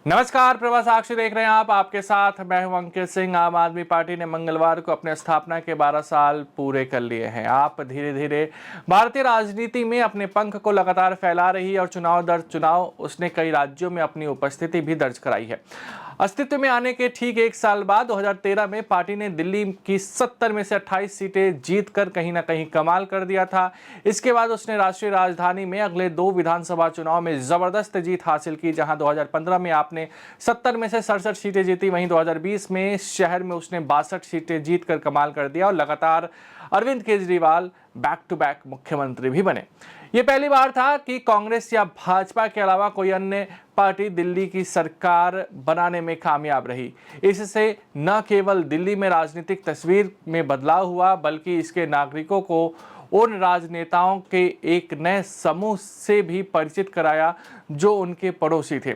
नमस्कार, प्रभा साक्षी देख रहे हैं आप। आपके साथ मैं हूं अंकित सिंह। आम आदमी पार्टी ने मंगलवार को अपने स्थापना के 12 साल पूरे कर लिए हैं। आप धीरे धीरे भारतीय राजनीति में अपने पंख को लगातार फैला रही है और चुनाव दर चुनाव उसने कई राज्यों में अपनी उपस्थिति भी दर्ज कराई है। अस्तित्व में आने के ठीक एक साल बाद 2013 में पार्टी ने दिल्ली की 70 में से 28 सीटें जीतकर कहीं ना कहीं कमाल कर दिया था। इसके बाद उसने राष्ट्रीय राजधानी में अगले 2 विधानसभा चुनाव में जबरदस्त जीत हासिल की, जहां 2015 में आपने 70 में से 67 सीटें जीती। वहीं 2020 में शहर में उसने 62 सीटें जीतकर कमाल कर दिया और लगातार Arvind Kejriwal back to back मुख्यमंत्री भी बने। ये पहली बार था कि कांग्रेस या भाजपा के अलावा कोई अन्य पार्टी दिल्ली की सरकार बनाने में कामयाब रही। इससे न केवल दिल्ली में राजनीतिक तस्वीर में बदलाव हुआ, बल्कि इसके नागरिकों को उन राजनेताओं के एक नए समूह से भी परिचित कराया जो उनके पड़ोसी थे।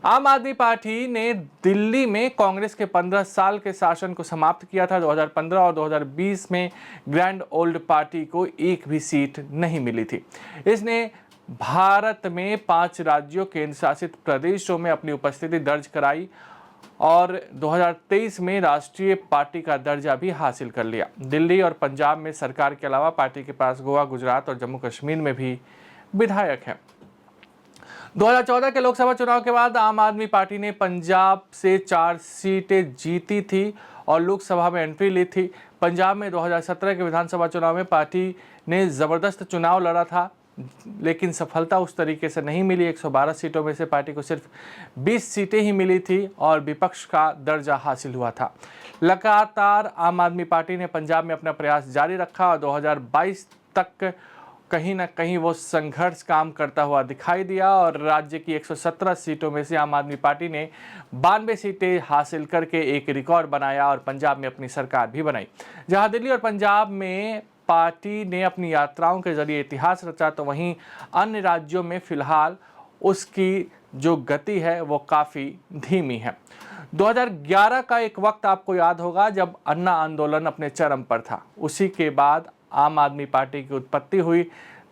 आम आदमी पार्टी ने दिल्ली में कांग्रेस के 15 साल के शासन को समाप्त किया था। 2015 और 2020 में ग्रैंड ओल्ड पार्टी को एक भी सीट नहीं मिली थी। इसने भारत में 5 राज्यों केंद्र शासित प्रदेशों में अपनी उपस्थिति दर्ज कराई और 2023 में राष्ट्रीय पार्टी का दर्जा भी हासिल कर लिया। दिल्ली और पंजाब में सरकार के अलावा पार्टी के पास गोवा, गुजरात और जम्मू कश्मीर में भी विधायक हैं। 2014 के लोकसभा चुनाव के बाद आम आदमी पार्टी ने पंजाब से 4 सीटें जीती थी और लोकसभा में एंट्री ली थी। पंजाब में 2017 के विधानसभा चुनाव में पार्टी ने ज़बरदस्त चुनाव लड़ा था, लेकिन सफलता उस तरीके से नहीं मिली। 112 सीटों में से पार्टी को सिर्फ 20 सीटें ही मिली थी और विपक्ष का दर्जा हासिल हुआ था। लगातार आम आदमी पार्टी ने पंजाब में अपना प्रयास जारी रखा और 2022 तक कहीं ना कहीं वो संघर्ष काम करता हुआ दिखाई दिया और राज्य की 117 सीटों में से आम आदमी पार्टी ने 92 सीटें हासिल करके एक रिकॉर्ड बनाया और पंजाब में अपनी सरकार भी बनाई। जहां दिल्ली और पंजाब में पार्टी ने अपनी यात्राओं के जरिए इतिहास रचा, तो वहीं अन्य राज्यों में फिलहाल उसकी जो गति है वो काफ़ी धीमी है। 2011 का एक वक्त आपको याद होगा जब अन्ना आंदोलन अपने चरम पर था। उसी के बाद आम आदमी पार्टी की उत्पत्ति हुई।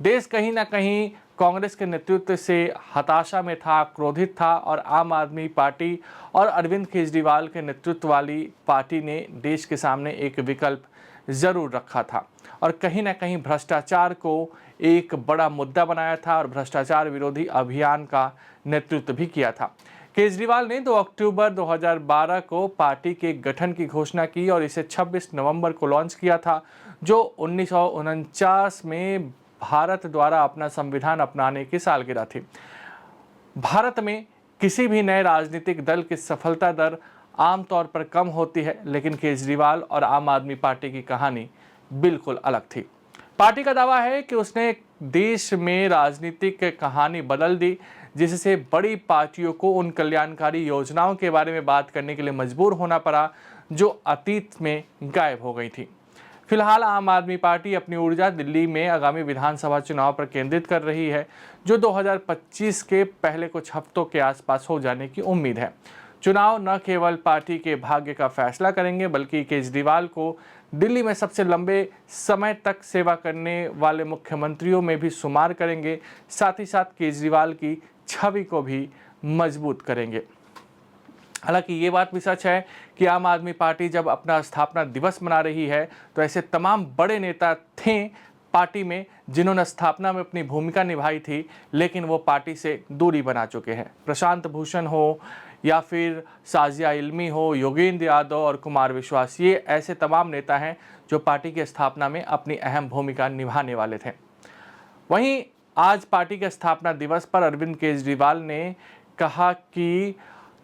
देश कहीं ना कहीं कांग्रेस के नेतृत्व से हताशा में था, क्रोधित था और आम आदमी पार्टी और अरविंद केजरीवाल के नेतृत्व वाली पार्टी ने देश के सामने एक विकल्प ज़रूर रखा था और कहीं ना कहीं भ्रष्टाचार को एक बड़ा मुद्दा बनाया था और भ्रष्टाचार विरोधी अभियान का नेतृत्व भी किया था। केजरीवाल ने 2 अक्टूबर 2012 को पार्टी के गठन की घोषणा की और इसे 26 नवंबर को लॉन्च किया था, जो 1949 में भारत द्वारा अपना संविधान अपनाने की सालगिरह थी। भारत में किसी भी नए राजनीतिक दल की सफलता दर आमतौर पर कम होती है, लेकिन केजरीवाल और आम आदमी पार्टी की कहानी बिल्कुल अलग थी। पार्टी का दावा है कि उसने देश में राजनीतिक कहानी बदल दी, जिससे बड़ी पार्टियों को उन कल्याणकारी योजनाओं के बारे में बात करने के लिए मजबूर होना पड़ा जो अतीत में गायब हो गई थी। फिलहाल आम आदमी पार्टी अपनी ऊर्जा दिल्ली में आगामी विधानसभा चुनाव पर केंद्रित कर रही है, जो 2025 के पहले कुछ हफ्तों के आसपास हो जाने की उम्मीद है। चुनाव न केवल पार्टी के भाग्य का फैसला करेंगे, बल्कि केजरीवाल को दिल्ली में सबसे लंबे समय तक सेवा करने वाले मुख्यमंत्रियों में भी शुमार करेंगे। साथ ही साथ केजरीवाल की छवि को भी मजबूत करेंगे। हालांकि ये बात भी सच है कि आम आदमी पार्टी जब अपना स्थापना दिवस मना रही है, तो ऐसे तमाम बड़े नेता थे पार्टी में जिन्होंने स्थापना में अपनी भूमिका निभाई थी, लेकिन वो पार्टी से दूरी बना चुके हैं। प्रशांत भूषण हो या फिर साजिया इल्मी हो, योगेंद्र यादव और कुमार विश्वास, ये ऐसे तमाम नेता हैं जो पार्टी की स्थापना में अपनी अहम भूमिका निभाने वाले थे। वहीं आज पार्टी के स्थापना दिवस पर अरविंद केजरीवाल ने कहा कि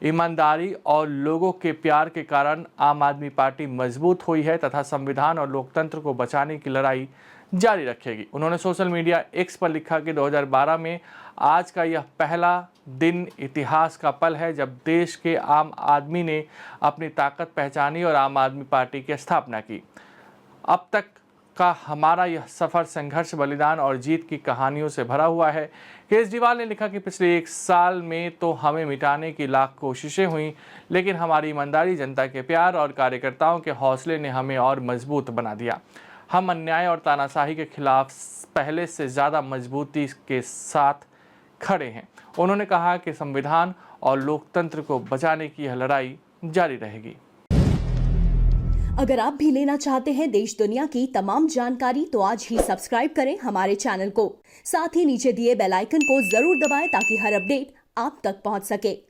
ईमानदारी और लोगों के प्यार के कारण आम आदमी पार्टी मजबूत हुई है तथा संविधान और लोकतंत्र को बचाने की लड़ाई जारी रखेगी। उन्होंने सोशल मीडिया एक्स पर लिखा कि 2012 में आज का यह पहला दिन इतिहास का पल है जब देश के आम आदमी ने अपनी ताकत पहचानी और आम आदमी पार्टी की स्थापना की। अब तक का हमारा यह सफ़र संघर्ष, बलिदान और जीत की कहानियों से भरा हुआ है। केजरीवाल ने लिखा कि पिछले 1 साल में तो हमें मिटाने की लाख कोशिशें हुई, लेकिन हमारी ईमानदारी, जनता के प्यार और कार्यकर्ताओं के हौसले ने हमें और मजबूत बना दिया। हम अन्याय और तानाशाही के खिलाफ पहले से ज़्यादा मजबूती के साथ खड़े हैं। उन्होंने कहा कि संविधान और लोकतंत्र को बचाने की यह लड़ाई जारी रहेगी। अगर आप भी लेना चाहते हैं देश दुनिया की तमाम जानकारी तो आज ही सब्सक्राइब करें हमारे चैनल को। साथ ही नीचे दिए बेल आइकन को जरूर दबाएं ताकि हर अपडेट आप तक पहुंच सके।